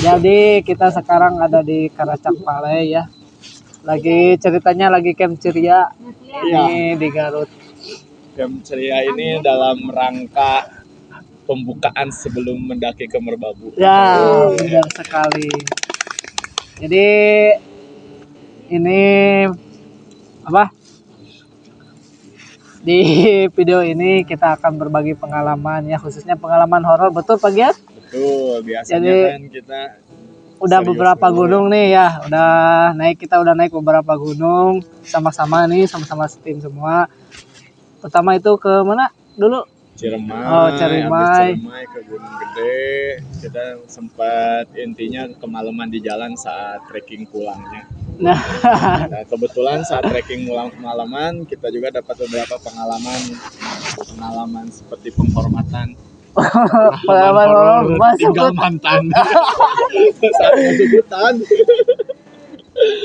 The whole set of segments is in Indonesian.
Jadi kita sekarang ada di Karacak Pale ya. Lagi ceritanya lagi camp ceria ini di Garut. Camp ceria ini dalam rangka pembukaan sebelum mendaki ke Merbabu. Ya, benar sekali. Jadi ini apa? Di video ini kita akan berbagi pengalaman ya, khususnya pengalaman horor. Betul Pak Giat? Betul, biasanya Jadi, kan kita udah beberapa gunung nih ya, kita udah naik beberapa gunung sama-sama tim semua. Pertama itu ke mana dulu? Ciremai. Oh, Ciremai. Habis Ciremai ke Gunung Gede. Kita sempat intinya kemalaman di jalan saat trekking pulangnya. Nah, kebetulan saat trekking pulang kemalaman kita juga dapat beberapa pengalaman seperti penghormatan. Pengalaman horor tinggal mantan. Saat masuk hutan.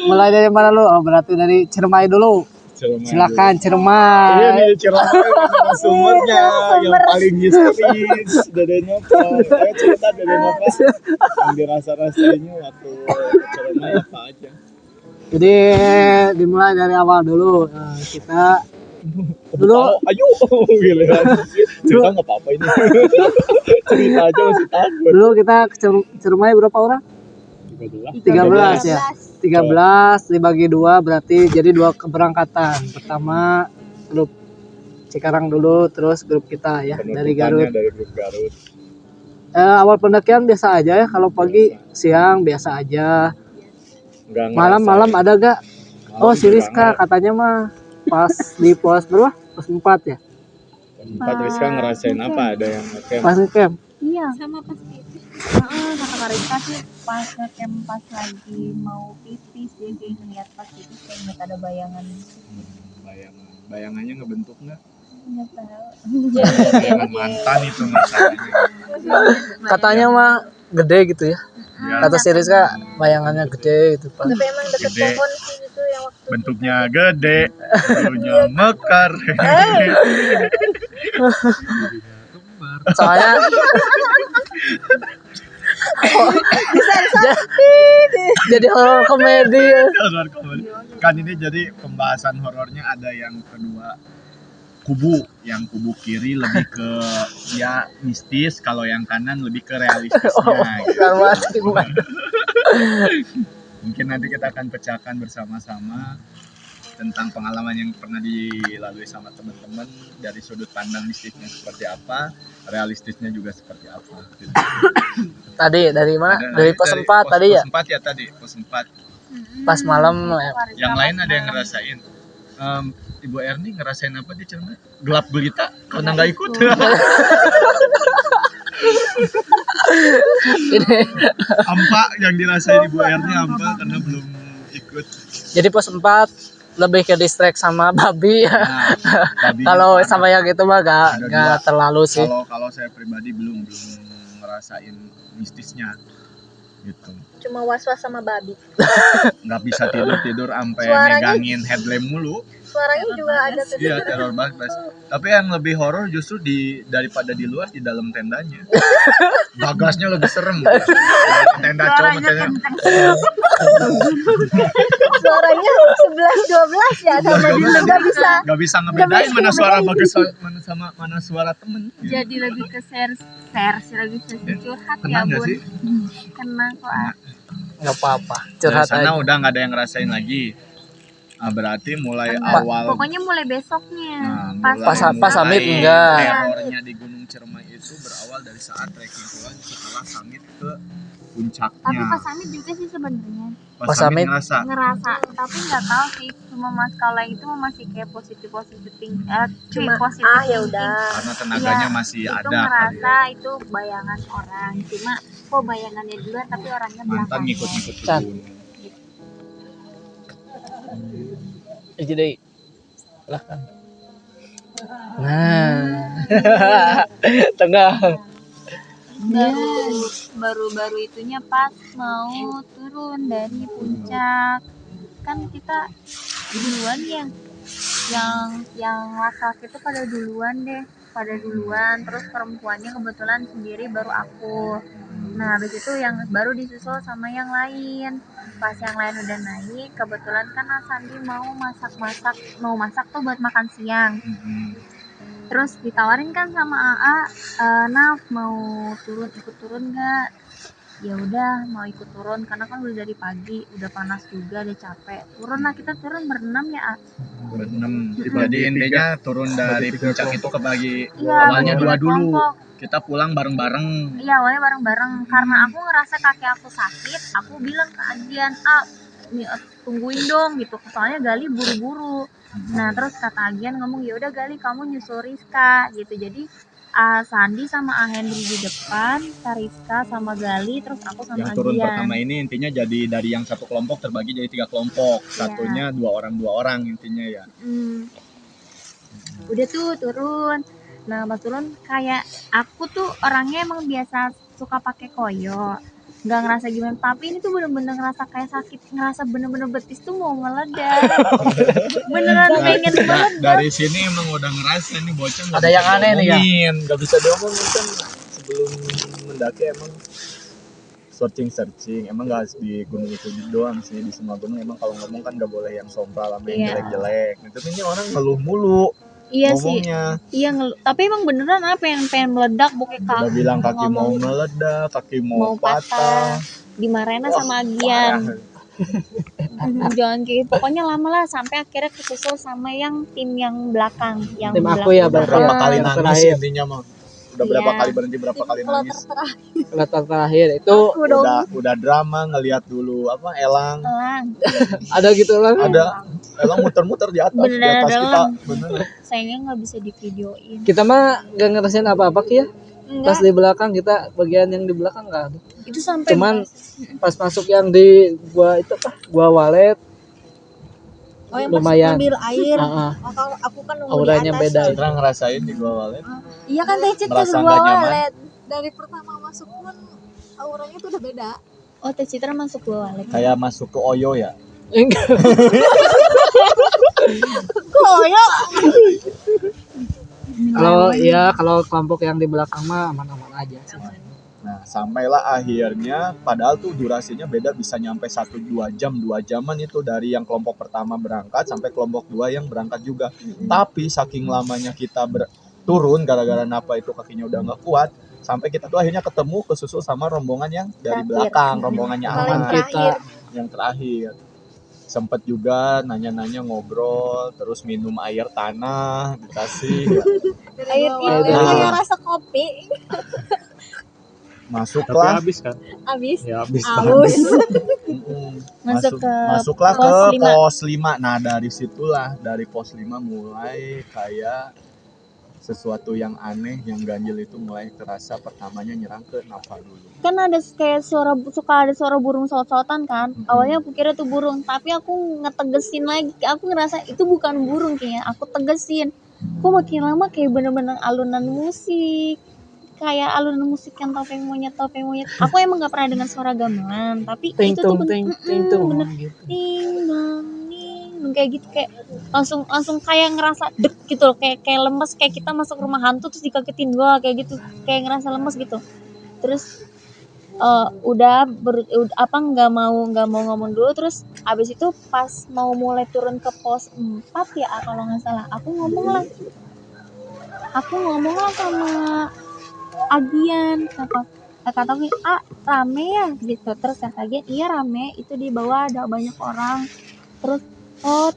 Mulai dari mana lu? Oh, berarti dari Ciremai dulu. Silakan Ciremai. Iya nih Ciremai sumbernya yang paling histeris. Dadanya apa? Ayo cerita dadanya apa? Yang dirasa-rasainya waktu Ciremai apa aja? Jadi dimulai dari awal dulu. Kita dulu ayo giliran cerita nggak apa-apa ini. Cerita aja masih takut. Dulu kita ke Ciremai berapa orang? 13 ya. 13 dibagi 2 berarti jadi 2 keberangkatan. Pertama grup Cikarang dulu, terus grup kita ya dari Garut. Dari grup Garut. Awal pendakian biasa aja ya, kalau pagi siang biasa aja. Malam ada gak? Oh si Rizka katanya mah pas di pos berapa? Pos 4 ya? Pos 4 Rizka ngerasain apa? Ada yang ngecamp? Pas ngecamp? Iya sama pas itu. Kata Rizka sih pas ngecamp pas lagi mau pipis dia kayak ngeliat pas itu kayak ngeliat ada bayangan. Bayangannya ngebentuk nggak? Nggak tahu. Bayangan mantan itu masalahnya. Katanya mah gede gitu ya. Kata si Rizka bayangannya gede gitu Pak. Tapi emang deket pohon sih itu yang waktu bentuknya gede, bulunya mekar. Soalnya jadi horor komedi ya. Kan ini jadi pembahasan horornya ada yang kedua kubu, yang kubu kiri lebih ke ya mistis, kalau yang kanan lebih ke realistisnya. Gitu. Mungkin nanti kita akan pecahkan bersama-sama tentang pengalaman yang pernah dilalui sama teman-teman dari sudut pandang mistisnya seperti apa, realistisnya juga seperti apa. Gitu. Tadi dari mana? Dari pos 4 tadi ya? Pos 4 ya tadi, pos 4. Pas malam Yang lain ada yang ngerasain. Ibu Erni ngerasain apa di Ciremai? Gelap gulita karena nggak ikut. Ampa yang dirasain Ibu Erni ampa karena belum ikut. Jadi pos 4 lebih ke distract sama babi. Nah, kalau sama yang itu mah gak terlalu sih. Kalau saya pribadi belum ngerasain mistisnya gitu. Cuma was-was sama babi. Nggak bisa tidur sampai megangin headlamp mulu. Suaranya juga ada tuh. Iya, teror banget. Tapi yang lebih horor justru daripada di luar, di dalam tendanya. Bagasnya lebih serem. Tenda cowok suaranya 11-12 ya sama di luar nggak bisa ngebedain mana suara bagas mana suara temen. Jadi lebih ke share lebih ke curhat ya Bun. Sih? Kena kok. Nggak apa-apa. Curhat sana aja. Udah nggak ada yang ngerasain lagi. Berarti mulai awal. Pokoknya mulai besoknya. Pas summit enggak. Terornya di Gunung Ciremai itu berawal dari saat trekking pulang setelah summit ke puncaknya. Tapi pas summit juga sih sebenarnya. Pas summit ngerasa. Tapi nggak tahu sih. Cuma mas kalau itu masih kayak positif cuma ya udah. Karena tenaganya masih itu ada. Itu ngerasa itu bayangan orang. Cuma kok bayangannya di luar tapi orangnya belakang. Mantan ngikut-ngikut ke gunung. Jadi silahkan. Nah, tengah. Baru itunya pas mau turun dari puncak, kan kita duluan ya, yang laki-laki itu pada duluan, terus perempuannya kebetulan sendiri baru aku. Nah habis itu yang baru disusul sama yang lain. Pas yang lain udah naik, kebetulan kan Sandi mau masak tuh buat makan siang. Terus ditawarin kan sama AA, Naf mau ikut turun nggak? Ya udah mau ikut turun karena kan udah dari pagi, udah panas juga, udah capek. Turun lah, kita turun berenam ya. Berenam. Jadi intinya turun dari puncak itu kebagi Iya, awalnya bagi 2 tiga dulu. kelompok. Kita pulang bareng-bareng. Iya awalnya bareng-bareng karena aku ngerasa kaki aku sakit, aku bilang ke Agian, tungguin dong gitu, soalnya Gali buru-buru. Nah terus kata Agian ngomong, ya udah Gali kamu nyusul Rizka gitu. Jadi Sandi sama Henry di depan, Rizka sama Gali, terus aku sama Yang turun Agian. pertama ini intinya jadi dari yang satu kelompok terbagi jadi 3 kelompok. Satunya 2 orang intinya ya. Udah tuh turun. Nah pas turun kayak aku tuh orangnya emang biasa suka pakai koyo, nggak ngerasa gimana, tapi ini tuh bener-bener ngerasa kayak sakit, ngerasa bener-bener betis tuh mau meledak. Beneran pengen meledak. Dari sini emang udah ngerasa nih bocah nggak Ada bisa yang aneh nih ya? diomongin, nggak bisa diomongin kan sebelum mendaki emang searching emang nggak di gunung itu doang sih, di semua gunung emang kalau ngomong kan nggak boleh yang sompral sama yang jelek-jelek. Itu ini orang ngeluh mulu. Iya ngomongnya. sih. Iya tapi emang beneran pengen meledak, pokoknya Udah bilang kaki mau meledak, kaki mau patah. Dimarahin sama Agian. Jangan gitu. Pokoknya lama lah sampai akhirnya kesusul sama yang tim yang belakang, yang tim aku ya berarti berapa ya, kali yang nangis terakhir. intinya mah. Udah berapa kali berhenti, berapa kali nangis. Kloter terakhir itu Udah drama ngelihat dulu Elang. ada gitu lah. Ada Elang muter-muter di atas kita. Bener. Sayangnya nggak bisa divideoin. Kita mah nggak ngerasain apa-apa ya. Pas di belakang kita bagian yang di belakang nggak ada. Itu sampai cuman pas masuk yang di gua walet lumayan ambil air. Aku kan nunggu auranya di atas. beda. Kita ngerasain di gua walet. Iya kan Teh Citra Merasa di nggak gua nyaman. walet. Dari pertama masuk pun auranya tuh udah beda. Oh Teh Citra masuk gua walet. Kayak masuk ke Oyo ya. Enggak. Koyo. Kalau kelompok yang di belakang mah aman-aman aja sih. Nah, sampailah akhirnya, padahal tuh durasinya beda, bisa nyampe 1-2 jam, 2 jaman itu dari yang kelompok pertama berangkat sampai kelompok 2 yang berangkat juga. Tapi saking lamanya kita turun gara-gara Napa itu kakinya udah nggak kuat, sampai kita tuh akhirnya ketemu kesusul sama rombongan yang dari belakang, rombongannya kita yang terakhir. Sempet juga nanya-nanya, ngobrol, terus minum air tanah dikasih. Air itu kayak rasa kopi. Masuklah. Habis kan? Habis. Ya habis. Aus. Masuklah ke pos 5. Nah, dari situlah, dari pos 5 mulai kayak sesuatu yang aneh, yang ganjil itu mulai terasa. Pertamanya nyerang ke Napa dulu. Kan ada kayak suka ada suara burung saut-sautan kan. Awalnya aku kira tuh burung, tapi aku ngetegesin lagi. Aku ngerasa itu bukan burung kayaknya. Aku tegesin. Kok makin lama kayak bener-bener alunan musik. Kayak alunan musik yang topeng monyet. Aku emang nggak pernah dengar suara gamelan, tapi itu tuh bener ting kayak gitu, kayak langsung kayak ngerasa dek gitu loh, kayak lemes, kayak kita masuk rumah hantu terus dikagetin gua kayak gitu, kayak ngerasa lemes gitu. Terus nggak mau ngomong dulu. Terus abis itu pas mau mulai turun ke pos 4 ya kalau nggak salah, aku ngomong lah sama Agian, kata gue, rame ya gitu. Terus kata Agian, iya rame, itu di bawah ada banyak orang. Terus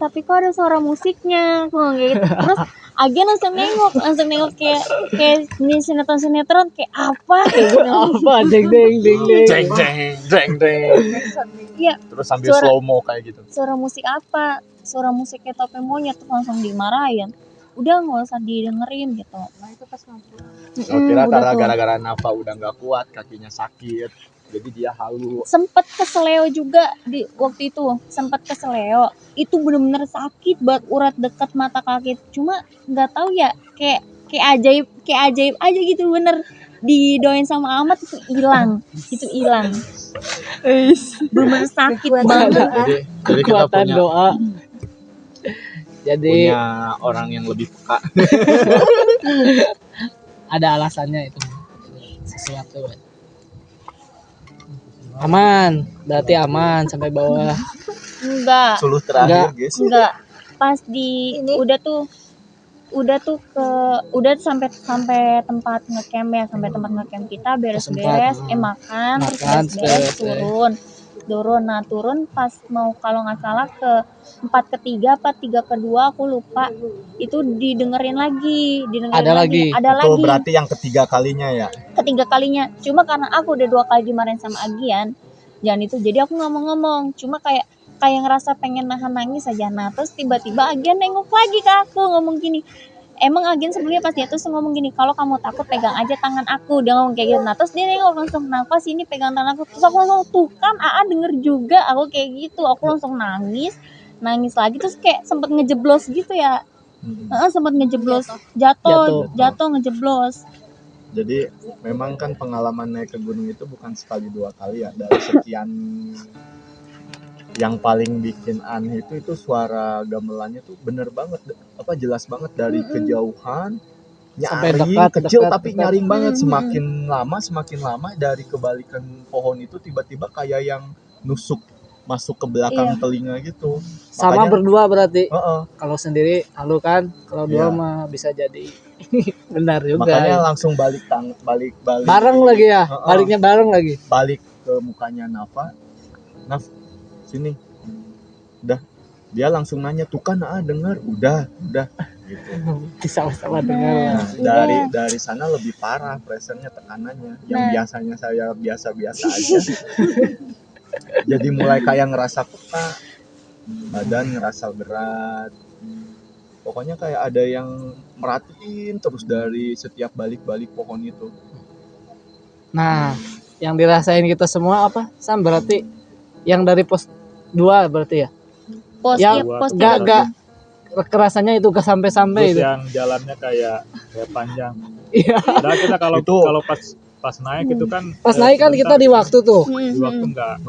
tapi kok ada suara musiknya gitu. Terus Agian langsung nengok kayak di sinetron kayak apa kayak gitu. apa deng Iya. Terus sambil slow mo kayak gitu. Suara musik apa? Suara musiknya topeng monyet. Tuh langsung dimarahin. Udah nggak usah didengerin gitu. Nah itu pas kira karena gara-gara Napa udah nggak kuat, kakinya sakit, jadi dia halu. Sempet keseleo juga di waktu itu, itu bener-bener sakit banget, urat dekat mata kaki. Cuma nggak tahu ya, kayak ajaib aja gitu, bener didoain sama Ahmad itu hilang. Bener sakit banget. Jadi kita punya doa. Jadi punya orang yang lebih peka. ada alasannya itu sesuatu. Aman, berarti aman sampai bawah. Enggak, Suluh terakhir guys. enggak. Pas di udah tuh udah sampai sampai tempat ngecamp ya, sampai tempat ngecamp kita beres-beres, makan, terus Makan, beres-beres beres. turun. Nah turun pas mau kalau nggak salah ke tempat ketiga apa tiga kedua aku lupa, itu didengerin lagi Ada lagi. ada Itu lagi berarti yang ketiga kalinya ya. ketiga kalinya. Cuma karena aku udah 2 kali dimarahin sama Agian jangan itu, jadi aku nggak mau ngomong, cuma kayak ngerasa pengen nahan nangis aja. Nah terus tiba-tiba Agian nengok lagi ke aku ngomong gini, emang Agian sebelumnya pas dia terus ngomong gini, kalau kamu takut pegang aja tangan aku, dia ngomong kayak gitu. Nah terus dia nengok langsung, kenapa sih ini pegang tangan aku, terus aku langsung tuh kan AA denger juga aku kayak gitu, aku langsung nangis lagi, terus kayak sempet ngejeblos gitu ya. Sempet ngejeblos, jatuh ngejeblos. Jadi memang kan pengalaman naik ke gunung itu bukan sekali 2 kali ya, dari sekian yang paling bikin aneh itu suara gamelannya tuh bener banget, apa jelas banget dari kejauhan, Sampai nyaring dekat, kecil dekat, tapi dekat. nyaring banget. Semakin lama dari kebalikan pohon itu tiba-tiba kayak yang nusuk masuk ke belakang telinga gitu. Sama berdua berarti. Heeh. Kalau sendiri halu kan, kalau dua Iya. mah bisa jadi. Benar juga. Makanya langsung balik bareng lagi ya. Baliknya bareng lagi. Balik ke mukanya Naf, sini. Udah. Dia langsung nanya, tuh kan dengar, udah gitu. Sama-sama dengar. Nah, dari sana lebih parah pressure-nya, tekanannya. Yang biasanya saya biasa-biasa aja. Jadi mulai kayak ngerasa peka, badan ngerasa berat. Pokoknya kayak ada yang merhatiin terus dari setiap balik-balik pohon itu. Nah, yang dirasain kita semua apa? Sam berarti yang dari pos 2 berarti ya? Yang enggak kerasanya itu ke sampai-sampai itu. Yang jalannya kayak panjang. Iya. Padahal kita kalau pas naik itu kan pas naik kan kita di waktu tuh. Di waktu enggak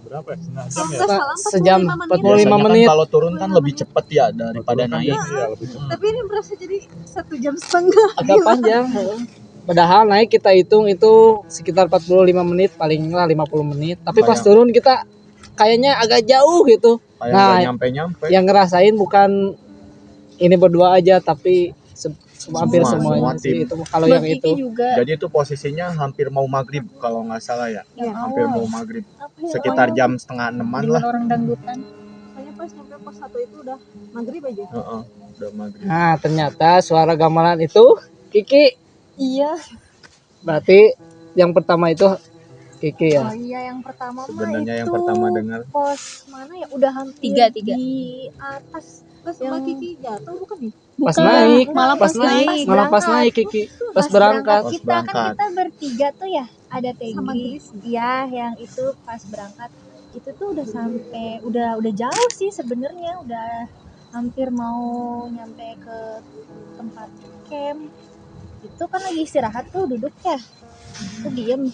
berapa ya? Setengah jam ya? Sejam 45 menit. Kan kalau turun kan lebih cepet ya daripada naik. Iya, lebih cepat. Tapi ini berasa jadi 1,5 jam. Agak panjang. Padahal naik kita hitung itu sekitar 45 menit, paling lah 50 menit. Tapi pas turun kita kayaknya agak jauh gitu. Kayak nyampe-nyampe. Yang ngerasain bukan ini berdua aja, tapi hampir semuanya sih itu. Kalau yang itu juga. Jadi itu posisinya hampir mau maghrib kalau nggak salah ya. Hampir mau maghrib. Sekitar jam 5:30 lah. Orang dangdutan. Saya pas nyampe pos 1 itu udah maghrib aja. Udah maghrib. Nah ternyata suara gamelan itu Kiki. Iya. Berarti yang pertama itu Kiki ya. Oh iya, yang pertama sebenarnya yang pertama dengar pos mana ya, udah hampir Tiga. di atas. Pas Mbak Kiki jatuh bukan nih? Pas naik, malah pas naik. malah pas naik Kiki, pas berangkat. Kita bertiga tuh ya, ada Sama Tegi, Grace. iya yang itu pas berangkat itu tuh udah sampai udah jauh sih sebenarnya, udah hampir mau nyampe ke tempat camp. Itu kan lagi istirahat tuh, duduk ya, tuh diem,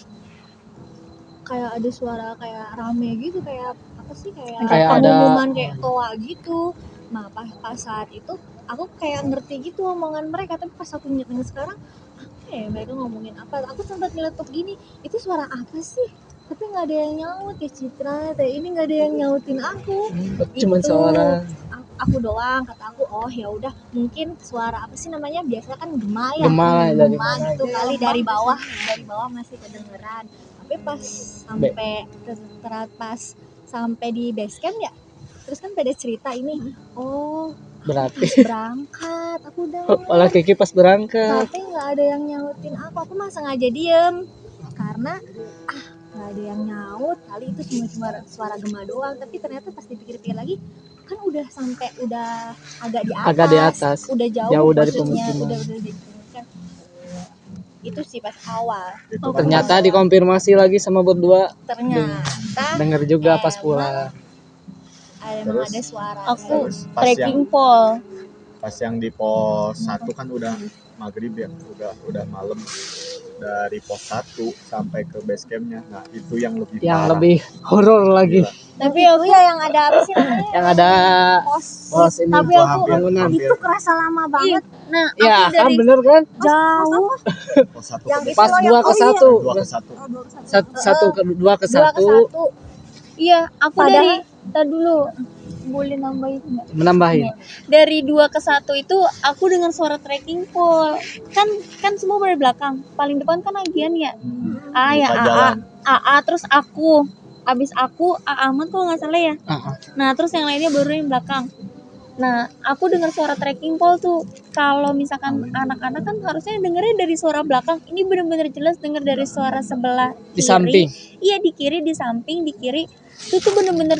kayak ada suara kayak rame gitu, kayak apa sih, kayak ada pengumuman kayak toa gitu. Nah pas saat itu aku kayak ngerti gitu omongan mereka, tapi pas aku inget sekarang apa ya mereka ngomongin apa, aku sempat nyeletuk gini, itu suara apa sih, tapi nggak ada yang nyaut ya Citra, ini nggak ada yang nyautin aku. Cuman Itu suara aku doang, kata aku oh ya udah mungkin suara apa sih namanya, biasanya kan gema ya, Gema dari gema gitu kali, dari bawah masih kedengeran. Tapi pas sampai di base camp ya, terus kan pada cerita ini, oh berarti berangkat, aku udah malah Kiki pas berangkat. tapi nggak ada yang nyautin aku mah sengaja diem karena nggak ada yang nyaut kali, itu cuma suara gema doang. Tapi ternyata pas dipikir-pikir lagi kan udah sampai, udah agak di atas, udah jauh dari maksudnya, pemukiman. udah kan. Itu sih pas awal. Ternyata dikonfirmasi lagi sama berdua, Ternyata denger juga pas pulang. emang ada suara. Aku pas trekking pole. Pas yang di pos 1 kan udah maghrib ya, udah malam. dari pos 1 sampai ke base campnya. Nah itu yang lebih Yang parah. lebih horor lagi. Gila. Tapi Itu aku ya yang ada apa sih namanya? Yang ada pos ini Tapi aku bangunan. itu kerasa lama banget. Nah, Ya aku kan dari bener kan? jauh Pos 1 yang ke itu base Pas loh, 2 yang- ke oh iya. 1. 2 ke 1. Oh, 2 ke 1. Satu ke 2 ke 2 ke 1 1. Iya, aku Padahal- Tar dulu. Boleh nambahin enggak? menambahin. Dari 2 ke 1 itu aku dengan suara trekking pole. Kan semua dari belakang. Paling depan kan Agian ya. Ya Buka AA. jalan. AA terus aku. Abis aku Ahmad kalau nggak salah ya. Ah, Nah, terus yang lainnya baru yang belakang. Nah, aku dengar suara trekking pole tuh. Kalau misalkan anak-anak kan harusnya dengernya dari suara belakang. Ini bener-bener jelas denger dari suara sebelah di kiri. samping. Iya, di kiri, di samping, di kiri. Itu tuh bener-bener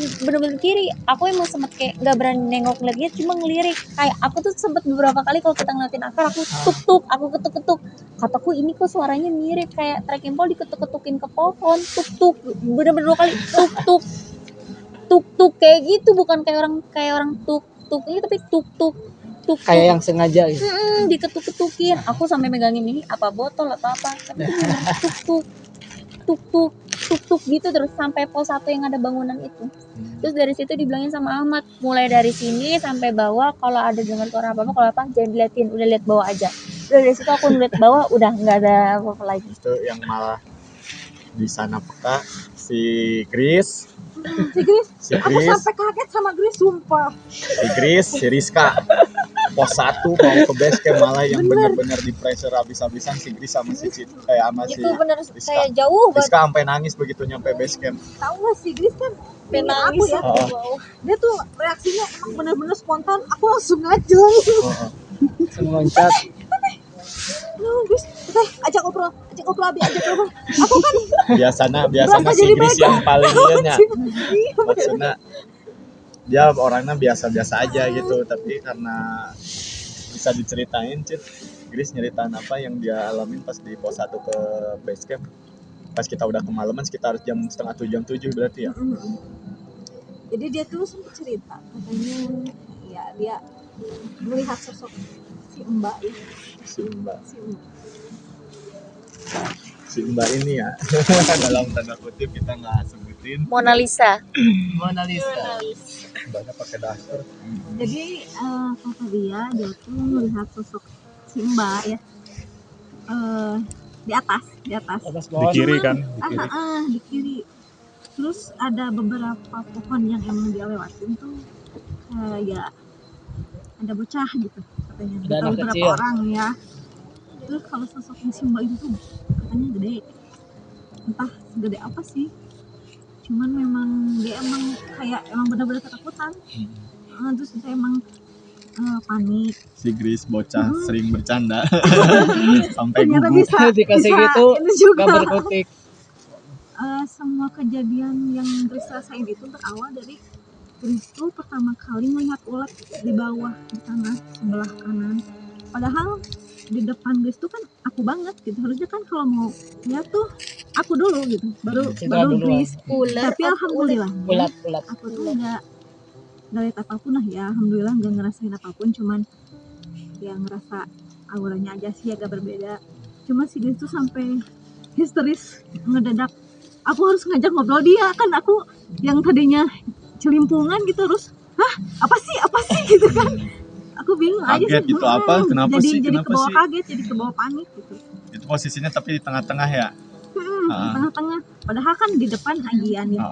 kiri. Aku emang sempet kayak nggak berani nengok ngeliat dia, cuma ngelirik. Kayak aku tuh sempet beberapa kali kalau kita ngeliatin akar, aku tuk-tuk, aku ketuk-ketuk. Kataku ini kok suaranya mirip kayak trekking pole diketuk-ketukin ke pohon, tuk-tuk. Bener-bener 2 kali tuk-tuk. Tuk-tuk kayak gitu, bukan kayak orang tuk-tuk ini, tapi tuk-tuk. Tuk-tuk. Kayak yang sengaja gitu. Diketuk-ketukin. Aku sampai megangin ini apa botol atau apa. Tapi tuk-tuk. Tuk-tuk gitu terus sampai pos 1 yang ada bangunan itu. Terus dari situ dibilangin sama Ahmad, mulai dari sini sampai bawah kalau ada dengar suara apa-apa, kalau apa jangan diliatin, udah lihat bawah aja. Udah dari situ aku ngeliat bawah, udah nggak ada apa-apa lagi. Itu yang malah di sana peka si Chris, Aku sampai kaget sama Grace, sumpah. si Rizka. Pos 1 mau ke base camp malah yang benar-benar di pressure habis-habisan si Chris sama si sama si Itu bener Rizka. kayak jauh banget. Rizka sampai nangis begitu nyampe base camp. Tahu nggak sih, Grace kan pengen aku Nangis ya. Oh. Dia tuh reaksinya emang bener-bener spontan. Aku langsung ngajeng. Loncat. Grace, ajak ngobrol abi, ajak ngobrol. Aku kan Biasanya Berasa si jadi Chris beda. yang paling liatnya. Iya, Maksudnya dia orangnya biasa-biasa aja gitu, tapi karena bisa diceritain Cit, Chris nyeritain apa yang dia alamin pas di pos 1 ke base camp. Pas kita udah kemalaman sekitar jam 6:30 jam 7 berarti ya. Jadi dia tuh sempat cerita katanya ya dia melihat sosok si Mbak ya, Si Mbak si Mbak. ini ya. Dalam tanda kutip kita nggak sebutin. Mona Lisa. Mona Lisa. Mbaknya pakai daster. Jadi kata dia tuh melihat sosok si Mbak ya di atas Atas Di bawah. kiri kan, di kiri. di kiri. Terus ada beberapa pohon yang emang dia lewatin tuh ya ada bocah gitu katanya. Ada anak beberapa kecil. orang ya. Terus kalau sosoknya si Mbak itu tuh katanya gede, entah segede apa sih, cuman memang dia emang benar-benar ketakutan. Terus dia emang panik. Si Chris bocah sering bercanda sampai Ternyata gugup. bisa Dikasih bisa gitu, itu juga. Gak berkutik. Semua kejadian yang Grace rasain itu berawal dari Grace tuh pertama kali melihat ulat di bawah di tanah sebelah kanan. Padahal di depan Grace tuh kan aku banget gitu. Harusnya kan kalau mau lihat tuh aku dulu gitu. Baru Kita baru duluan. Grace. Tapi alhamdulillah Ulat. aku tuh nggak lihat apapun lah ya. Alhamdulillah nggak ngerasain apapun. Cuman ya ngerasa auranya aja sih agak berbeda. Cuma si Grace tuh sampai histeris ngedadak. Aku harus ngajak ngobrol dia, kan aku yang tadinya celimpungan gitu terus apa sih gitu kan. Aku bingung aja Kaget sih. gitu, apa? Kenapa jadi, sih? Jadi Kenapa kebawa sih? kaget, jadi kebawa panik gitu. Itu posisinya tapi di tengah-tengah ya. Di tengah-tengah. Padahal kan di depan Agian ya.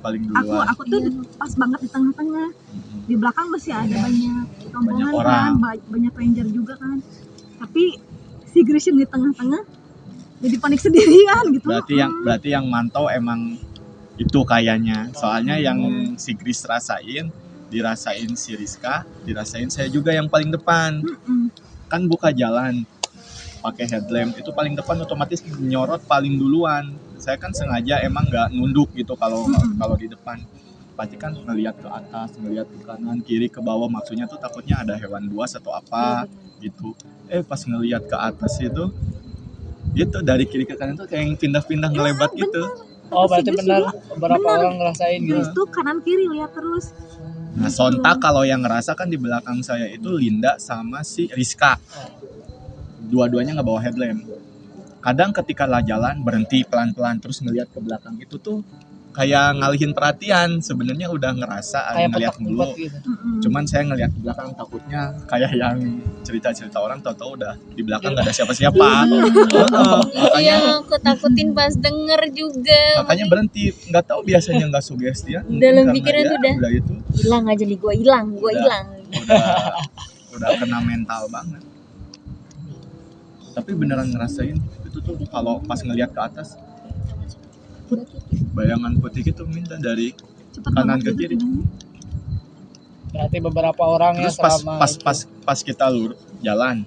Paling Aku duluan. tuh pas banget di tengah-tengah. Di belakang masih ada banyak rombongan Banyak orang. kan, banyak ranger juga kan. Tapi si Grace yang di tengah-tengah jadi panik sendirian gitu. Berarti yang mantau emang itu kayaknya. Soalnya yang si Chris dirasain si Rizka, dirasain saya juga yang paling depan. Kan buka jalan pakai headlamp itu paling depan otomatis nyorot paling duluan. Saya kan sengaja emang nggak nunduk gitu kalau di depan. Pasti kan ngelihat ke atas, ngelihat ke kanan, kiri, ke bawah, maksudnya tuh takutnya ada hewan buas atau apa gitu. Pas ngelihat ke atas itu gitu dari kiri ke kanan tuh kayak yang pindah-pindah ngelebat gitu. Oh berarti Grace benar juga. beberapa Benar. orang ngerasain gitu. Grace tuh kanan kiri lihat terus. Nah, sontak kalau yang ngerasa kan di belakang saya itu Linda sama si Rizka. Dua-duanya nggak bawa headlamp. kadang ketika lah jalan berhenti pelan-pelan terus ngelihat ke belakang itu tuh kayak ngalihin perhatian. Sebenarnya udah ngerasa Kayak ngelihat mulu, petak gitu. cuman saya ngelihat ke belakang takutnya kayak yang cerita-cerita orang tahu-tahu udah di belakang gak ada siapa-siapa. Itu yang aku takutin pas denger juga. Makanya berhenti, nggak tahu biasanya nggak sugesti ya. Dalam pikiran tuh udah itu hilang aja nih, gue hilang. udah kena mental banget. Tapi beneran ngerasain itu tuh kalau pas ngelihat ke atas bayangan putih gitu minta dari Cepet kanan banget ke kiri. gitu. Berarti beberapa orang ya Terus pas selama pas itu. pas kita jalan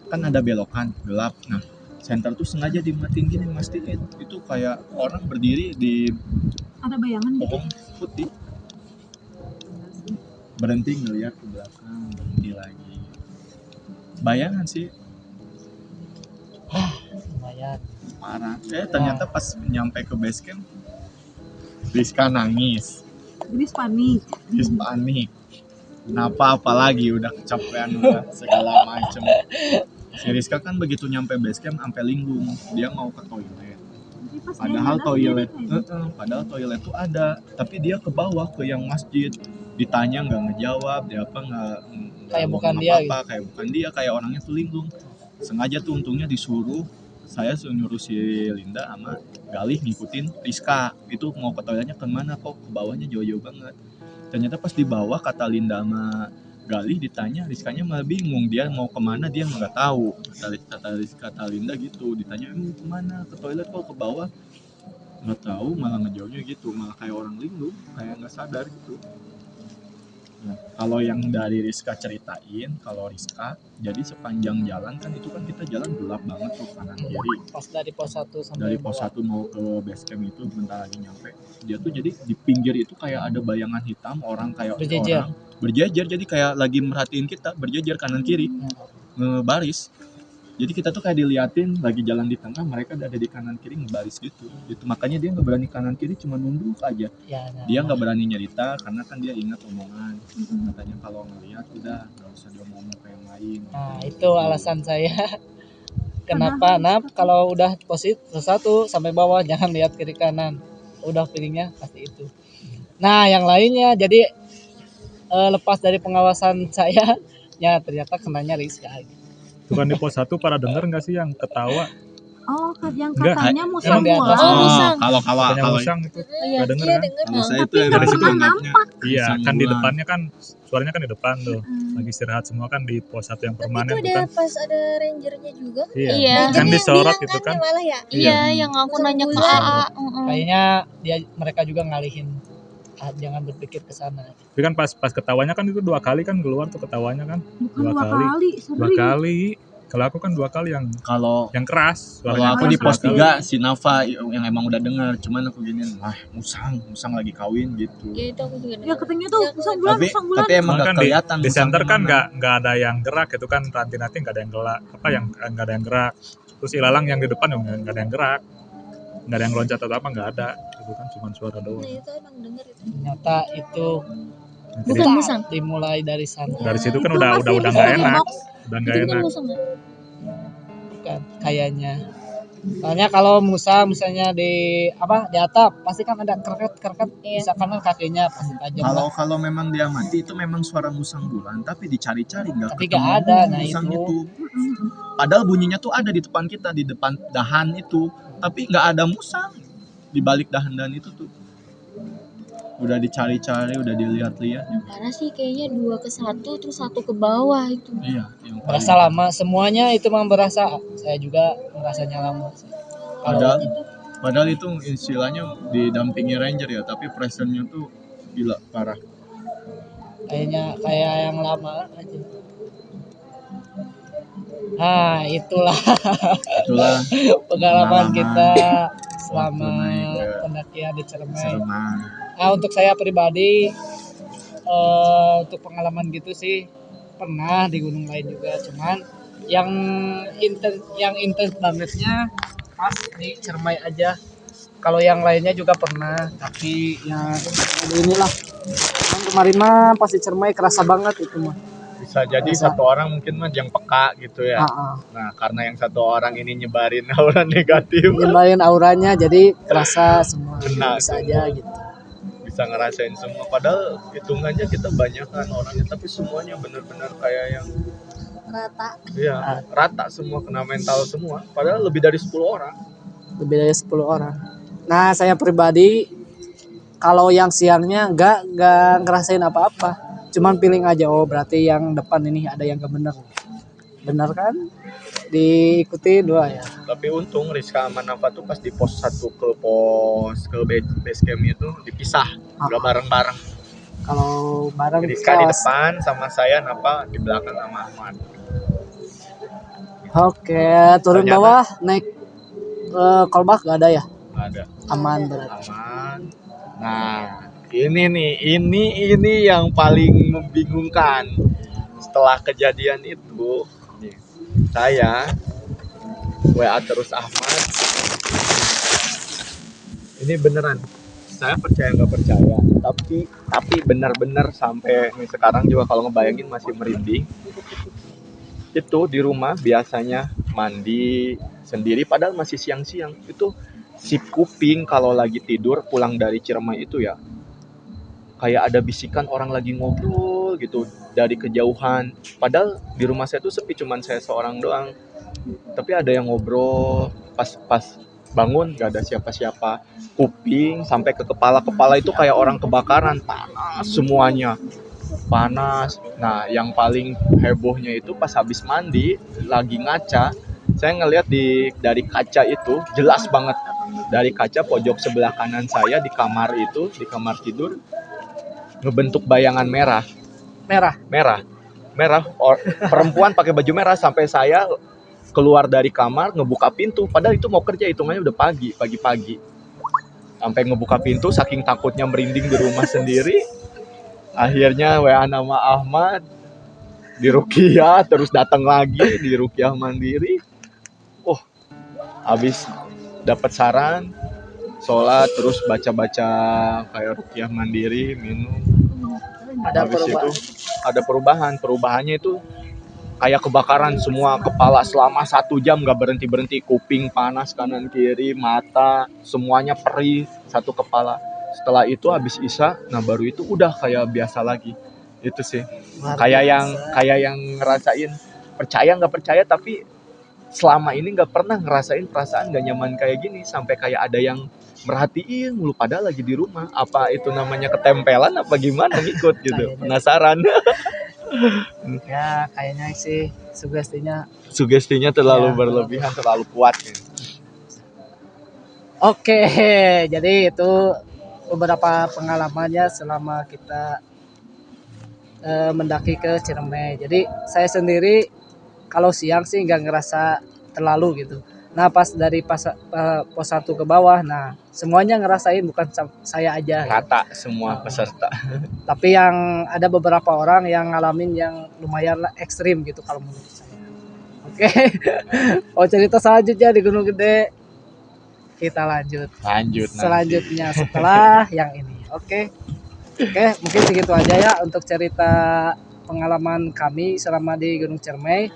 kan ada belokan gelap. Nah, senter tuh sengaja dimatiin gini, mastiin itu kayak orang berdiri di Ada bayangan gitu. pohon putih, berhenti ngeliat ke belakang, berhenti lagi. Bayangan sih lumayan. parah. Ternyata pas nyampe ke base camp Rizka nangis, Jadi panik. panik. Kenapa apalagi udah kecapean udah segala macem. Si Rizka kan begitu nyampe base camp sampai linglung, dia mau ke toilet. Jadi pas Padahal dia toilet, nyadar, dia kayak padahal toilet tuh ada, tapi dia ke bawah ke yang masjid. Ditanya nggak ngejawab, dia apa nggak Kayak ngomong bukan dia apa-apa, kayak bukan dia, kayak orangnya tuh linglung. Sengaja tuh untungnya disuruh, saya nyuruh si Linda sama Galih ngikutin Rizka. Itu mau ke toiletnya kemana kok ke bawahnya jauh-jauh banget. Ternyata pas di bawah kata Linda sama Galih ditanya, Rizkanya malah bingung dia mau kemana, dia nggak tahu. Kata Linda gitu, ditanya kemana, ke toilet kok ke bawah, nggak tahu, malah ngejauhnya gitu, malah kayak orang linglung, kayak nggak sadar gitu. Nah, kalau yang dari Rizka ceritain, kalau Rizka jadi sepanjang jalan kan itu kan kita jalan gelap banget tuh kanan kiri. Pas dari pos 1 sampai Dari pos 1 mau ke base camp itu bentar lagi nyampe. Dia tuh jadi di pinggir itu kayak ada bayangan hitam, orang kayak Berjejer. orang berjejer, jadi kayak lagi merhatiin kita, berjejer kanan kiri, ngebaris. Jadi kita tuh kayak diliatin lagi jalan di tengah, mereka ada di kanan kiri ngebaris gitu. Itu makanya dia nggak berani kanan kiri, cuma nunduk aja. Ya, nah, Dia nggak berani nyerita karena kan dia ingat omongan. Katanya kalau ngelihat udah nggak usah dia ngomong ke yang lain. Nah, itu alasan saya. Kenapa? Nah, kalau udah posisi 1 sampai bawah jangan lihat kiri kanan. Udah feelingnya pasti itu. Nah, yang lainnya jadi lepas dari pengawasan saya, ya ternyata kenanya Rizka. Itu kan di pos 1 pada denger nggak sih yang ketawa? Oh, yang Enggak, katanya emang musang di atas. bola. musang. Kalau Katanya musang itu Iya, nggak denger iya kan? denger. kalau saya Tapi itu yang nggak dari situ pernah anggapnya Iya, musang kan di bulan. depannya kan suaranya kan di depan tuh. Lagi istirahat semua kan di pos 1 yang Tapi permanen itu tuh ada kan. pas ada rangernya juga. Iya. Iya. Kan disorot Bilang gitu kan. malah ya. Iya, yang aku nanya ke bulan. AA. Kayaknya mereka juga ngalihin. Jangan berpikir ke sana. Tapi kan pas ketawanya kan itu 2 kali kan keluar tuh ketawanya kan. Bukan 2 2 kali. kali, 2 sering. kali. Kalau aku kan 2 kali yang Kalau keras. kalau Suaranya aku di keras pos 2 kali. 3 si Nafa yang emang udah dengar, cuman aku giniin, musang lagi kawin gitu. Ya itu aku juga. Ya katanya tuh musang bulan, Tapi musang bulan. tapi emang Kan nggak di kelihatan di center musangnya kan mana. nggak ada yang gerak gitu kan, ranting-ranting nggak ada yang gelak yang nggak ada yang gerak. Terus ilalang yang di depan juga nggak ada yang gerak, nggak ada yang loncat atau apa, nggak ada. Itu kan cuma suara doang. Nah itu emang denger itu. Ternyata itu Jadi Bukan musang. dimulai dari sana. dari situ kan Itu udah masih nggak bisa enak, di-box. udah nggak Itu bukan enak. musang ya? Bukan, kayaknya. Soalnya kalau misalnya di atap pasti kan ada kerket, Iya. misalkan kan kakinya pasti tajam. Kalau memang dia mati itu memang suara musang bulan, tapi dicari-cari nggak Tapi ketemu nggak ada, nah musang itu. itu. Padahal bunyinya tuh ada di depan kita, di depan dahan itu, tapi nggak ada musang di balik dahan itu tuh. Udah dicari-cari, udah dilihat-lihat. Karena sih kayaknya 2 ke 1 terus 1 ke bawah itu. Iya, yang paling- Berasa lama, semuanya itu memang berasa. Saya juga merasanya lama sih. Padahal itu istilahnya didampingi ranger ya, tapi presentnya tuh gila parah. Kayaknya kayak yang lama aja. Nah, itulah Itulah pengalaman Pengalaman kita selama waktu naik ke pendakian di Ciremai. Sereman. Nah, untuk saya pribadi untuk pengalaman gitu sih pernah di gunung lain juga, cuman yang intens bangetnya pas di Ciremai aja. Kalau yang lainnya juga pernah, tapi ya inilah. Kan kemarin mah pas di Ciremai kerasa banget itu mah. Bisa jadi Bisa. satu orang mungkin mah yang peka gitu ya. Nah, karena yang satu orang ini nyebarin aura negatif, Nyebarin auranya jadi kerasa semua. Kena Bisa semua. aja gitu. bisa ngerasain semua. Padahal hitungannya kita banyak kan orangnya, tapi semuanya benar-benar kayak yang Rata. iya, rata semua, kena mental semua. Padahal lebih dari 10 orang. Lebih dari 10 orang. Nah, saya pribadi kalau yang siangnya nggak ngerasain apa-apa. Cuman feeling aja, oh berarti yang depan ini ada yang gak bener. Bener kan? Diikuti 2 ya. Tapi untung Rizka sama Nafa tuh pas di pos 1 ke base camp itu dipisah, nggak bareng-bareng. Kalau bareng Rizka di chaos. depan sama saya, Nafa di belakang sama Ahmad. Oke, turun Ternyata- bawah naik kolbak gak ada ya? Nggak ada. Aman berarti. Aman. Nah, ini yang paling membingungkan. Setelah kejadian itu, nih, saya WA terus Ahmad. Ini beneran. Saya percaya nggak percaya, tapi benar-benar sampai nih sekarang juga kalau ngebayangin masih merinding. Itu di rumah biasanya mandi sendiri padahal masih siang-siang. Itu si kuping kalau lagi tidur pulang dari Ciremai itu ya, kayak ada bisikan orang lagi ngobrol gitu dari kejauhan. Padahal di rumah saya tuh sepi, cuman saya seorang doang. Tapi ada yang ngobrol pas bangun gak ada siapa-siapa. Kuping sampai ke kepala itu kayak orang kebakaran, panas semuanya. Panas. Nah, yang paling hebohnya itu pas habis mandi lagi ngaca, saya ngelihat dari kaca itu jelas banget, dari kaca pojok sebelah kanan saya di kamar tidur ngebentuk bayangan merah. Perempuan pakai baju merah sampai saya keluar dari kamar ngebuka pintu, padahal itu mau kerja, hitungannya udah pagi-pagi. Sampai ngebuka pintu saking takutnya merinding di rumah sendiri. Akhirnya WA nama Ahmad di Ruqyah, terus datang lagi di Ruqyah Mandiri. Habis dapat saran, sholat, terus baca-baca kayak Ruqyah Mandiri, minum. Ada Habis perubahan. itu ada perubahannya itu kayak kebakaran semua kepala selama 1 jam nggak berhenti, kuping panas kanan kiri, mata semuanya perih satu kepala. Setelah itu habis Isya, nah baru itu udah kayak biasa lagi. Itu sih kayak yang ngerasain, percaya nggak percaya, tapi selama ini nggak pernah ngerasain perasaan nggak nyaman kayak gini, sampai kayak ada yang merhatiin mulu padahal lagi di rumah. Apa itu namanya ketempelan apa gimana, ngikut gitu, penasaran. Ya kayaknya sih Sugestinya terlalu Ya. berlebihan, terlalu kuat ya. Oke, jadi itu beberapa pengalamannya selama kita mendaki ke Ciremai. Jadi saya sendiri kalau siang sih nggak ngerasa terlalu gitu. Nah pas dari pos 1 ke bawah, nah semuanya ngerasain, bukan saya aja. Rata semua peserta. Tapi yang ada beberapa orang yang ngalamin yang lumayan ekstrim gitu kalau menurut saya. Oke. Cerita selanjutnya di Gunung Gede. Kita lanjut Lanjut nanti. selanjutnya setelah yang ini. Oke, mungkin segitu aja ya untuk cerita pengalaman kami selama di Gunung Ciremai.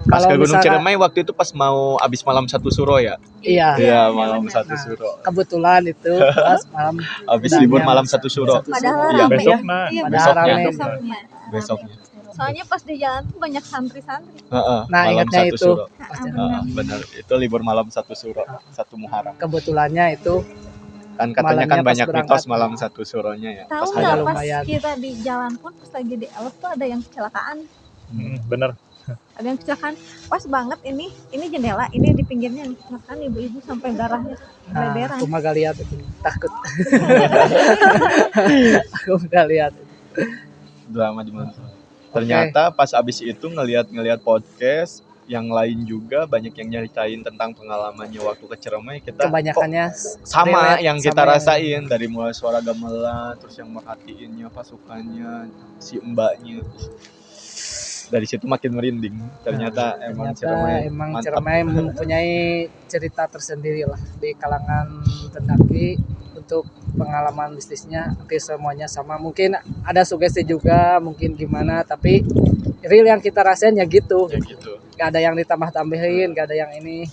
Pas ke Gunung misalnya- Ciremai waktu itu pas mau abis malam 1 suro ya. Iya, Iya, malam 1 Nah, suro. kebetulan itu pas malam Abis Udah, libur ya. malam 1 suro. Padahal Iya, rame besok ya. nah. Iya, Besoknya. rame. besoknya. Besoknya. Soalnya pas di jalan tuh banyak santri-santri. Heeh, Nah, malam ingatnya 1 itu. suro. Pasti. Benar. Itu libur malam 1 suro, 1 Muharram. Kebetulannya itu Kan katanya Malamnya kan pas banyak berangkat. mitos malam 1 suronya ya. Tahu Pas ada nggak hari- pas lumayan. kita di jalan pun pas lagi di elf tuh ada yang kecelakaan. Bener. Ada yang kecelakaan. Pas banget ini jendela, ini di pinggirnya yang kecelakaan ibu-ibu sampai darahnya berderan. aku mah gak lihat itu, takut. Aku gak lihat. drama di mana. Ternyata pas abis itu ngelihat podcast yang lain juga banyak yang nyeritain tentang pengalamannya waktu ke Ciremai. Kita Kebanyakannya kok sama relate yang kita sama rasain, dari mulai suara gamelan, terus yang merhatiinnya pasukannya, si mbaknya. Dari situ makin merinding. Ternyata emang Ciremai emang mantap. Ciremai mempunyai cerita tersendiri lah di kalangan pendaki. untuk pengalaman bisnisnya hampir semuanya sama. Mungkin ada sugesti juga, mungkin gimana, tapi real yang kita rasain ya gitu. Ya gitu. Gak ada yang ditambah-tambahin, gak ada yang ini.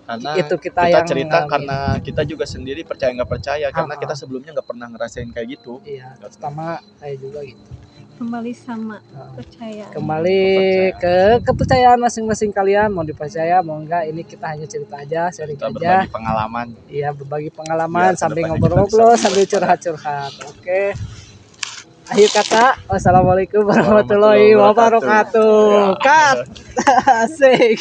Karena Itu kita yang cerita ngalamin. karena kita juga sendiri percaya nggak percaya karena Ah, kita sebelumnya nggak pernah ngerasain kayak gitu. Iya, pertama saya juga gitu. Kembali sama Ah. percaya. Kembali ke kepercayaan masing-masing kalian, mau dipercaya mau enggak, ini kita hanya cerita aja, sharing Kita aja. berbagi pengalaman. Iya, berbagi pengalaman Biar sambil kedepannya ngobrol-ngobrol kita bisa sambil lebih curhat-curhat. Oke. Akhir kata, wassalamualaikum warahmatullahi Warahmatullahi wabarakatuh. wabarakatuh. Cut. Asik.